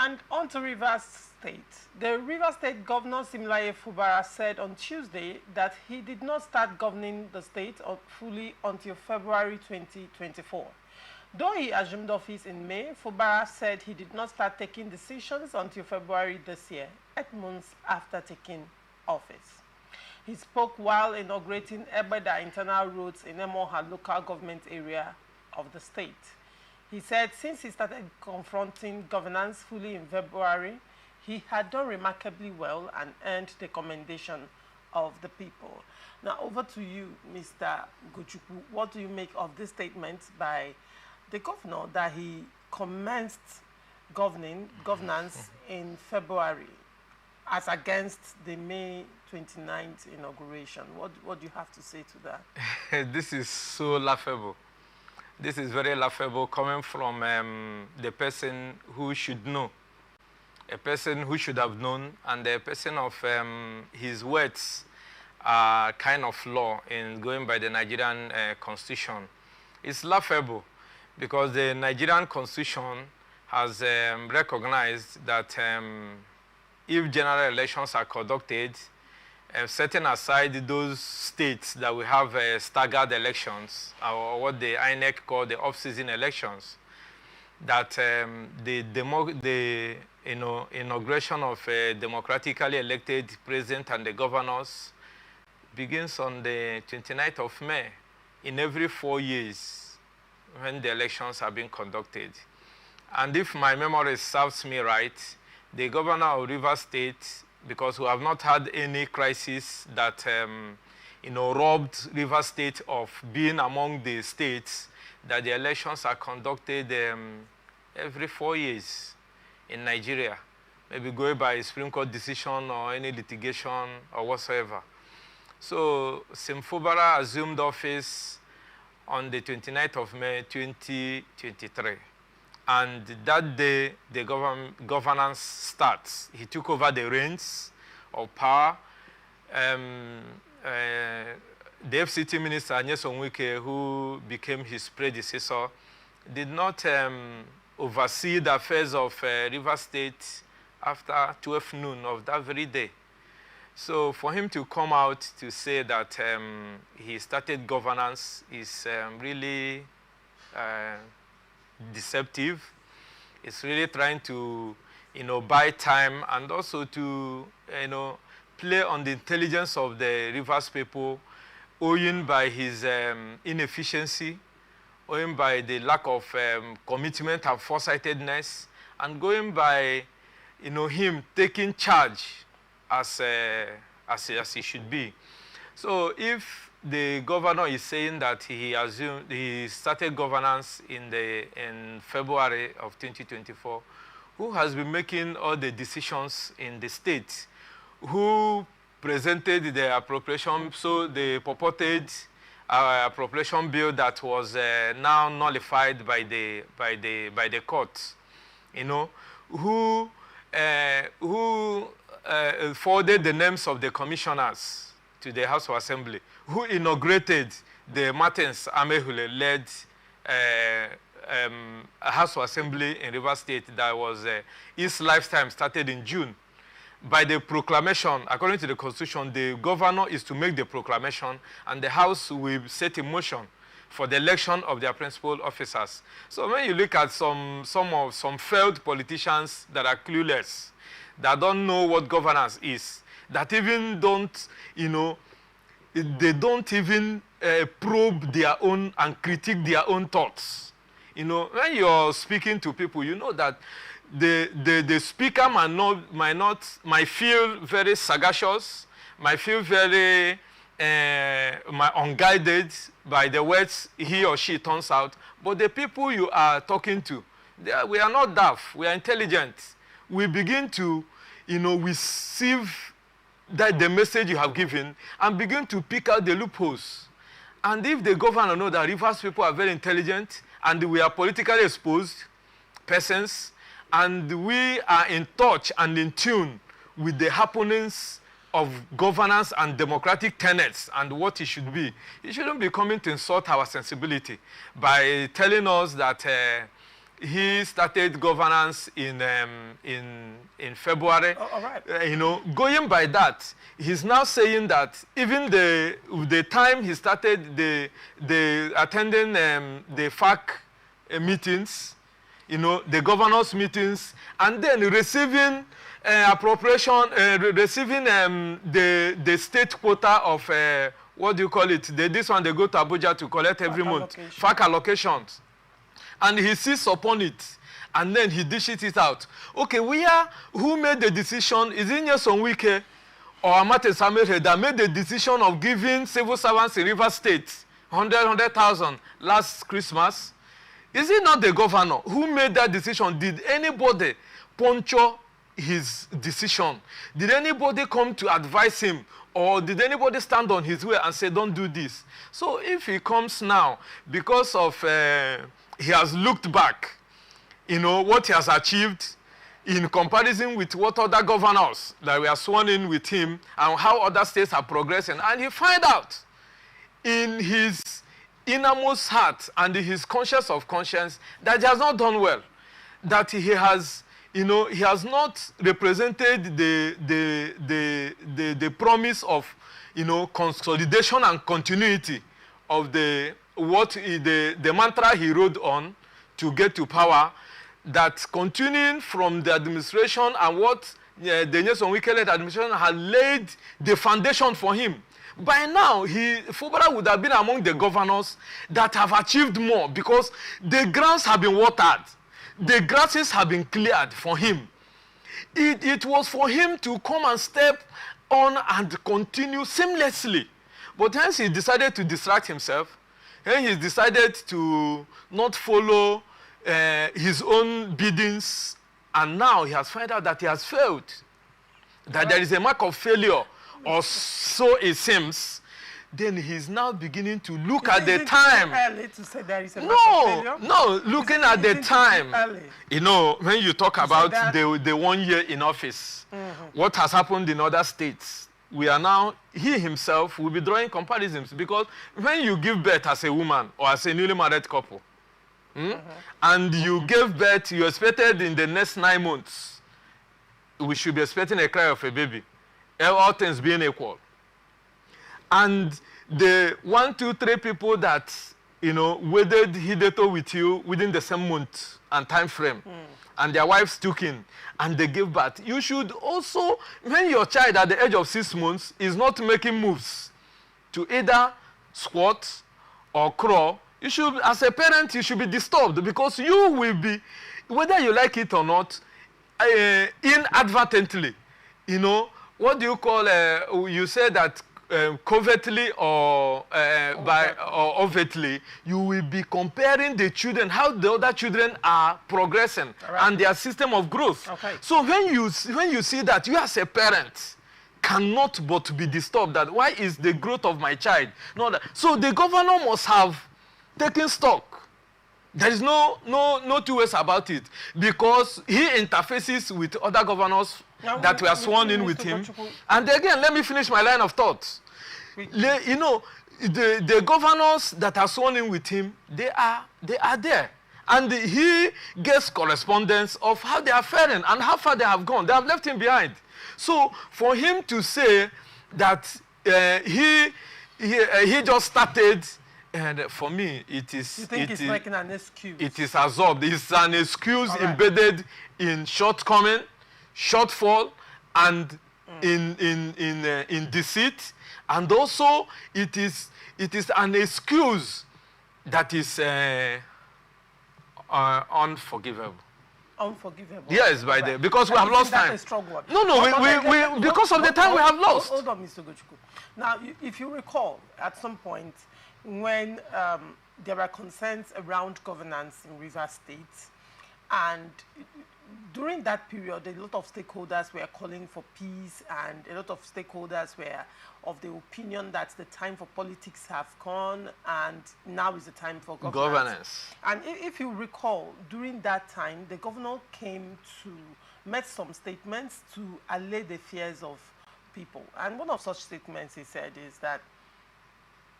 And on to Rivers State. The Rivers State Governor Siminalayi Fubara said on Tuesday that he did not start governing the state fully until February 2024. Though he assumed office in May, Fubara said he did not start taking decisions until February this year, 8 months after taking office. He spoke while inaugurating Egbeda internal roads in Emohua Local Government Area of the state. He said since he started confronting governance fully in February, he had done remarkably well and earned the commendation of the people. Now, over to you, Mr. Gochukwu. What do you make of this statement by the governor that he commenced governance in February as against the May 29th inauguration? What do you have to say to that? This is so laughable. This is very laughable coming from the person who should know, a person who should have known, and a person of his words are kind of law in going by the Nigerian constitution. It's laughable because the Nigerian constitution has recognized that if general elections are conducted, setting aside those states that we have staggered elections, or what the INEC call the off-season elections, that the inauguration of a democratically elected president and the governors begins on the 29th of May in every 4 years when the elections are being conducted. And if my memory serves me right, the governor of Rivers State, because we have not had any crisis that robbed Rivers State of being among the states that the elections are conducted every 4 years in Nigeria, maybe going by a Supreme Court decision or any litigation or whatsoever. So Fubara assumed office on the 29th of May 2023. And that day, the governance starts. He took over the reins of power. The FCT minister, Nyesom Wike, who became his predecessor, did not oversee the affairs of Rivers State after 12 noon of that very day. So for him to come out to say that he started governance is really deceptive. It's really trying to, buy time and also to, play on the intelligence of the Rivers people, owing by his inefficiency, owing by the lack of commitment and foresightedness, and going by, him taking charge as he should be. So if the governor is saying that he started governance in February of 2024, who has been making all the decisions in the state, who presented the appropriation, so the purported appropriation bill that was now nullified by the court, who forwarded the names of the commissioners to the House of Assembly, who inaugurated the Martins Amehule-led House of Assembly in Rivers State that was, his lifetime started in June. By the proclamation, according to the Constitution, the governor is to make the proclamation and the House will set in motion for the election of their principal officers. So when you look at some failed politicians that are clueless, that don't know what governance is, that even don't, they don't even probe their own and critique their own thoughts. When you're speaking to people, you know that the speaker might feel very sagacious, might feel very unguided by the words he or she turns out, but the people you are talking to, we are not daft, we are intelligent. We begin to, receive the message you have given and begin to pick out the loopholes. And if the governor knows that Rivers people are very intelligent and we are politically exposed persons and we are in touch and in tune with the happenings of governance and democratic tenets and what it should be, he shouldn't be coming to insult our sensibility by telling us that he started governance in February. Oh, all right. You know, going by that, he's now saying that even the time he started the attending the FAC meetings, you know, the governors meetings, and then receiving appropriation, receiving the state quota of what do you call it? This one they go to Abuja to collect every month. FAC allocations. And he sees upon it, and then he dishes it out. Okay, who made the decision? Is it Nyesom Wike or Amate Samehe that made the decision of giving civil servants in River State 100,000 last Christmas? Is it not the governor who made that decision? Did anybody puncture his decision? Did anybody come to advise him? Or did anybody stand on his way and say, don't do this? So if he comes now, because of he has looked back, you know, what he has achieved in comparison with what other governors that were sworn in with him and how other states are progressing. And he find out in his innermost heart and in his conscience of conscience that he has not done well, that he has, you know, he has not represented the promise of, you know, consolidation and continuity of the mantra he rode on to get to power, that continuing from the administration and what the Nyesom Wike-led administration had laid the foundation for him. By now, Fubara would have been among the governors that have achieved more because the grounds have been watered. The grasses have been cleared for him. It was for him to come and step on and continue seamlessly. But hence he decided to distract himself. And he decided to not follow his own biddings. And now he has found out that he has failed. That there is a mark of failure, or so it seems. Then he's now beginning to look at the time. Early to say there is a mark of failure? No, looking at the time. Early? You know, when you talk about the 1 year in office, what has happened in other states, we are now, he himself will be drawing comparisons, because when you give birth as a woman or as a newly married couple, and you gave birth, you expected in the next 9 months, we should be expecting a cry of a baby, all things being equal. And the 1, 2, 3 people that, you know, wedded hitherto with you within the same month and time frame, and their wives took in, and they gave birth. You should also, when your child at the age of 6 months is not making moves to either squat or crawl, you should, as a parent, you should be disturbed, because you will be, whether you like it or not, inadvertently, you know, what do you call, you say that covertly or overtly, you will be comparing the children, how the other children are progressing, and their system of growth. So when you see that, you as a parent cannot but be disturbed that why is the growth of my child not that. So the governor must have taken stock. There is no two ways about it, because he interfaces with other governors that were sworn in with him. And again, let me finish my line of thought. You know, the governors that are sworn in with him, they are there. And he gets correspondence of how they are faring and how far they have gone. They have left him behind. So for him to say that he just started, and for me, it is... You think it's like an excuse? It is absorbed. It's an excuse embedded in shortcoming, shortfall, and in deceit. And also, it is an excuse that is unforgivable. Unforgivable. Yes, because we have lost time. That's a strong word. No, because of the time we have lost. Hold on, Mr. Gochukwu. Now, if you recall, at some point, when there were concerns around governance in River State, and during that period, a lot of stakeholders were calling for peace, and a lot of stakeholders were of the opinion that the time for politics have gone, and now is the time for governance. And if you recall, during that time, the governor made some statements to allay the fears of people. And one of such statements he said is that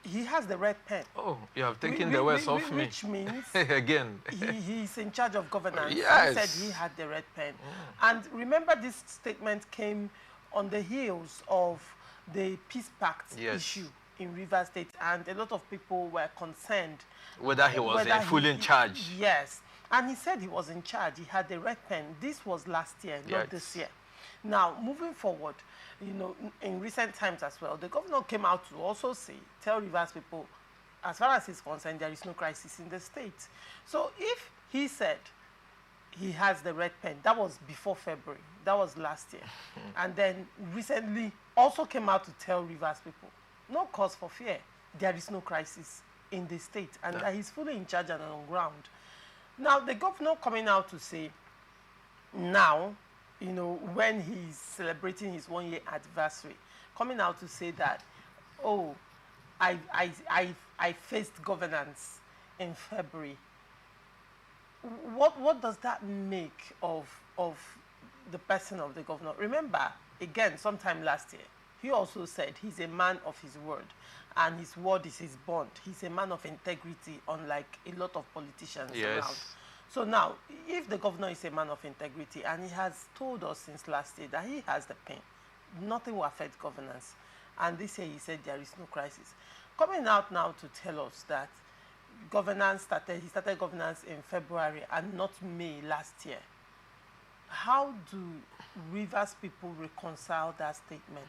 He has the red pen. Oh, you have taken the words off me. Which means again. He's in charge of governance. Yes. He said he had the red pen. And remember, this statement came on the heels of the Peace Pact issue in Rivers State, and a lot of people were concerned whether he was fully in charge. Yes. And he said he was in charge. He had the red pen. This was last year, not this year. Now, moving forward, you know, in recent times as well, the governor came out to also tell Rivers people, as far as he's concerned, there is no crisis in the state. So if he said he has the red pen, that was before February, that was last year, and then recently also came out to tell Rivers people, no cause for fear, there is no crisis in the state, and that he's fully in charge and on ground. Now, the governor coming out to say, now, you know, when he's celebrating his 1-year anniversary, coming out to say that, oh, I faced governance in February. What does that make of the person of the governor? Remember, again, sometime last year, he also said he's a man of his word, and his word is his bond. He's a man of integrity, unlike a lot of politicians around. So now, if the governor is a man of integrity, and he has told us since last year that he has the pen, nothing will affect governance. And this year he said there is no crisis. Coming out now to tell us that he started governance in February and not May last year. How do Rivers people reconcile that statement?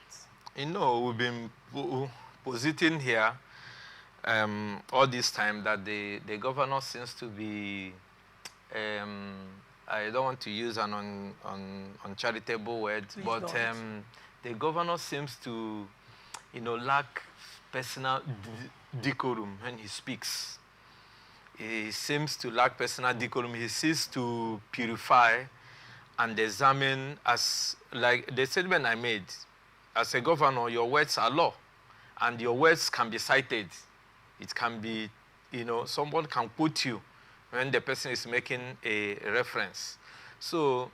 You know, we've been positing here all this time that the governor seems to be, I don't want to use an uncharitable word, please but the governor seems to, you know, lack personal decorum when he speaks. He seems to lack personal decorum. He seeks to purify and examine, as like the statement I made. As a governor, your words are law, and your words can be cited. It can be, you know, someone can quote you when the person is making a reference. So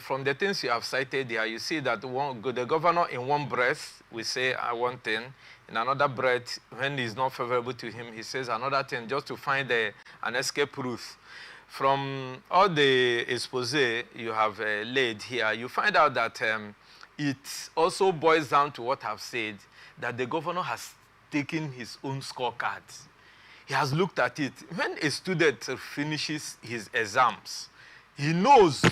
from the things you have cited here, you see that the governor in one breath will say one thing, in another breath, when it's not favorable to him, he says another thing just to find an escape route. From all the expose you have laid here, you find out that it also boils down to what I've said, that the governor has taken his own scorecard. He has looked at it. When a student finishes his exams, he knows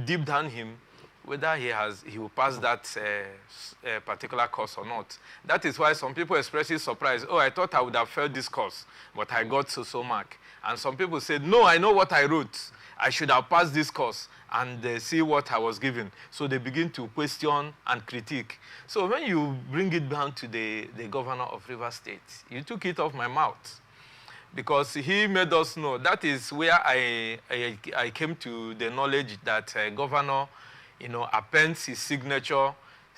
deep down him whether he will pass that particular course or not. That is why some people express surprise. Oh, I thought I would have failed this course, but I got so mark. And some people said, no, I know what I wrote. I should have passed this course and see what I was given. So they begin to question and critique. So when you bring it down to the governor of Rivers State, you took it off my mouth, because he made us know. That is where I came to the knowledge that governor, you know, appends his signature,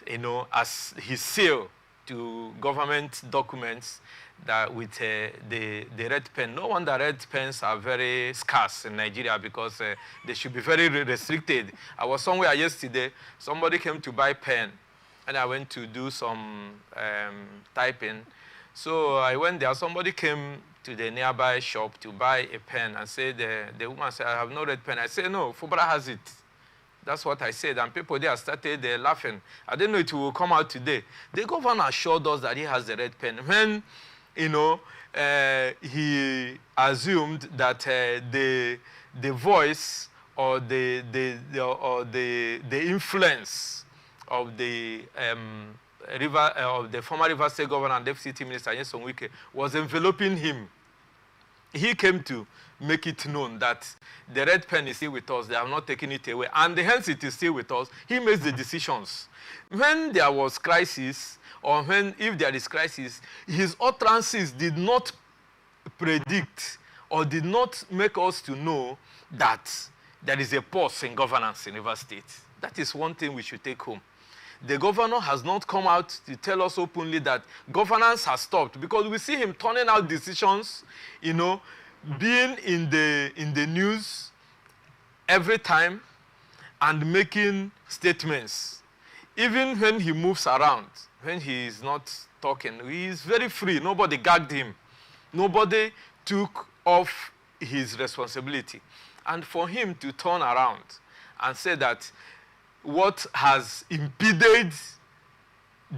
you know, as his seal to government documents, that with the red pen. No wonder red pens are very scarce in Nigeria, because they should be very restricted. I was somewhere yesterday, somebody came to buy pen, and I went to do some typing. So I went there, somebody came to the nearby shop to buy a pen and said, the woman said, I have no red pen. I said, no, Fubara has it. That's what I said, and people there started laughing. I didn't know it will come out today. The governor assured us that he has the red pen. When, you know, he assumed that the voice or the influence of the former Rivers State Governor and Deputy Minister Nyesom Wike was enveloping him. He came to make it known that the red pen is still with us. They have not taken it away. And hence it is still with us. He makes the decisions. When there was crisis, or if there is crisis, his utterances did not predict or did not make us to know that there is a pause in governance in Rivers State. That is one thing we should take home. The governor has not come out to tell us openly that governance has stopped, because we see him turning out decisions, you know, being in the news every time and making statements. Even when he moves around, when he is not talking, he is very free. Nobody gagged him. Nobody took off his responsibility. And for him to turn around and say that what has impeded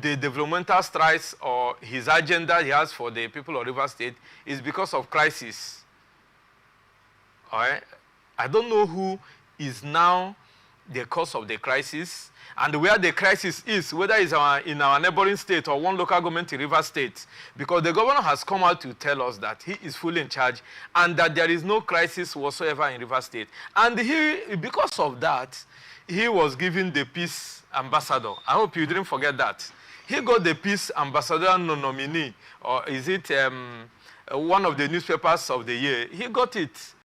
the developmental strides or his agenda he has for the people of Rivers State is because of crisis. All right? I don't know who is now the cause of the crisis and where the crisis is, whether it's in our neighboring state or one local government in Rivers State, because the governor has come out to tell us that he is fully in charge and that there is no crisis whatsoever in Rivers State. And he, because of that, he was given the peace ambassador. I hope you didn't forget that. He got the peace ambassador nominee, or is it one of the newspapers of the year? He got it.